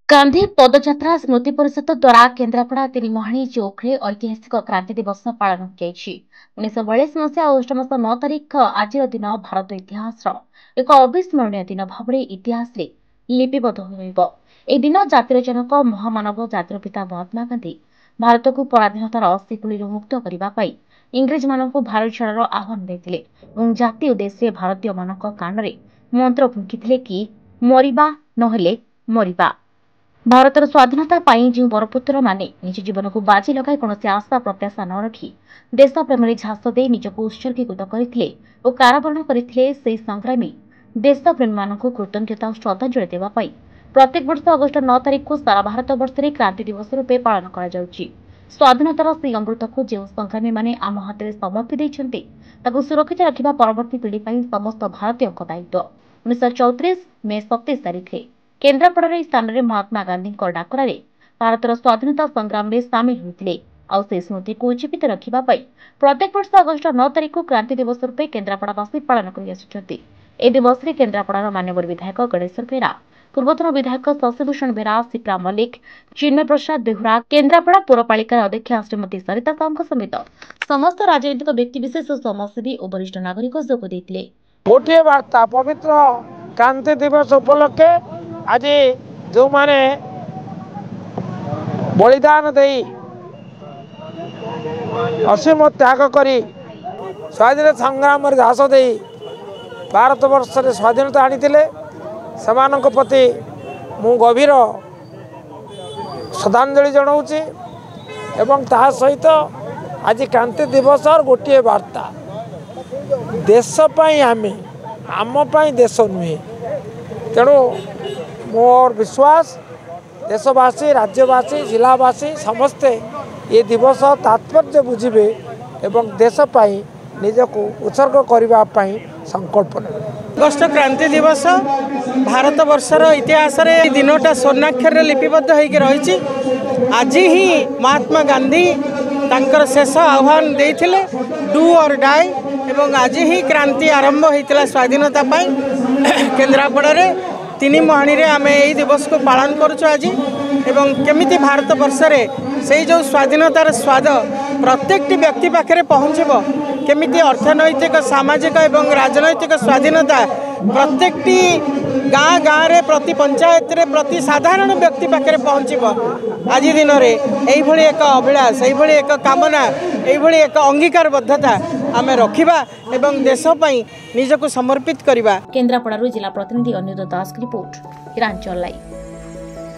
गांधी पदयात्रा स्मृति परिषद द्वारा केन्द्रापड़ा तिरिमहाणी चौक में ऐतिहासिक क्रांति दिवस पालन उन्नीस मसीहा अगस्ट मास 9 तारिख आज दिन भारत इतिहास एक अविस्मरणीय दिन भाव इतिहास लिपिबद्ध हो दिन जातिर जनक महामानव जातिर पिता महात्मा गांधी भारत को पराधीनतार शिकुली मुक्त करने इंग्रेज मान भारत छाड़र आह्वान देते जाति उद्देश्य भारतीय मान कान में मंत्र फुंकी कि मरिबा नहेले मरिबा। भारतर स्वाधीनता जो बरपुत्र माने निज जीवन को बाजी लगाई कौन आशा प्रत्याशा न रखी देश प्रेम झांस दे निजक उत्सर्गीकृत करते और कारावरण करते संग्रामी देश प्रेमी मान कृतज्ञता और श्रद्धांजलि देवाई प्रत्येक वर्ष अगस्ट 9 तारिख को सारा भारत वर्ष में क्रांति दिवस रूपे पालन कर स्वाधीनतार से अमृत को जो संग्रामी मैंने आम हाथ में समर्पी देते सुरक्षित रखा परवर्ती पीढ़ी समस्त भारतीय दायित्व 1934 मे 27 तारिख केन्द्रापड़ा स्थान में महात्मा गांधी डाकरा भारतर स्वाधीनता संग्राम में सामिल होते से स्मृति को उज्जीवित रखापी प्रत्येक वर्ष अगस्ट 9 तारिख को क्रांति दिवस रूपे केन्द्रापड़ावासी पालन कर दिवस में केन्द्रापड़ार मान्यवर विधायक गणेश्वर बेरा पूर्वतन विधायक शशिभूषण बेरा सिप्रा मल्लिक चिन्मय प्रसाद बेहुरा केन्द्रापड़ा पौरपालिकार अध्यक्षा श्रीमती सरिता साहू समेत समस्त राजनीतिक व्यक्तिविशेष समाजसेवी और वरिष्ठ नागरिक जोग देते। गोटे वार्ता पवित्र क्रांति दिवस उपलक्षे आज जो माने बलिदान दे असीम त्याग करी स्वाधीन संग्राम झास दे भारत वर्ष से स्वाधीनता आनी सेमानक प्रति मु गभीर श्रद्धांजलि जनाऊँगी एवं ता सहित आज क्रांति दिवस और गोटे वार्ता देश आम देश नुहे तेणु मोर विश्वास देशवासी राज्यवासी जिलावासी समस्ते ये दिवस तात्पर्य बुझे एवं देश निजक उत्सर्ग करने संकल्प ने अगस्ट क्रांति दिवस भारत वर्षर इतिहास रे दिनटा स्वर्णाक्षर लिपिबद्ध होकर रही। आज ही महात्मा गांधी तांकर शेष आह्वान देथिले डू और डाई एवं आज ही क्रांति आरंभ होता स्वाधीनता केन्द्रापड़ा रे तिनिमहाणी रे आमे यही दिवस को पालन करुछु आज एवं केमिति भारत वर्ष रे से जो स्वाधीनतार स्वाद प्रत्येक व्यक्ति पाखे पहुँचब केमिति अर्थनैतिक सामाजिक एवं राजनैतिक स्वाधीनता प्रत्येक गाँ गाँव रे प्रति पंचायत रे प्रति साधारण व्यक्ति पाखे पहुँचब आज दिन में यही एक अभिलाष यही एक कामना यही एक अंगीकारबद्धता आम रखा एवं देशपाई निजक समर्पित करवा। केन्द्रापड़ा जिला प्रतिनिधि अनिरुद्ध दास की रिपोर्ट हिरांचल लाइव।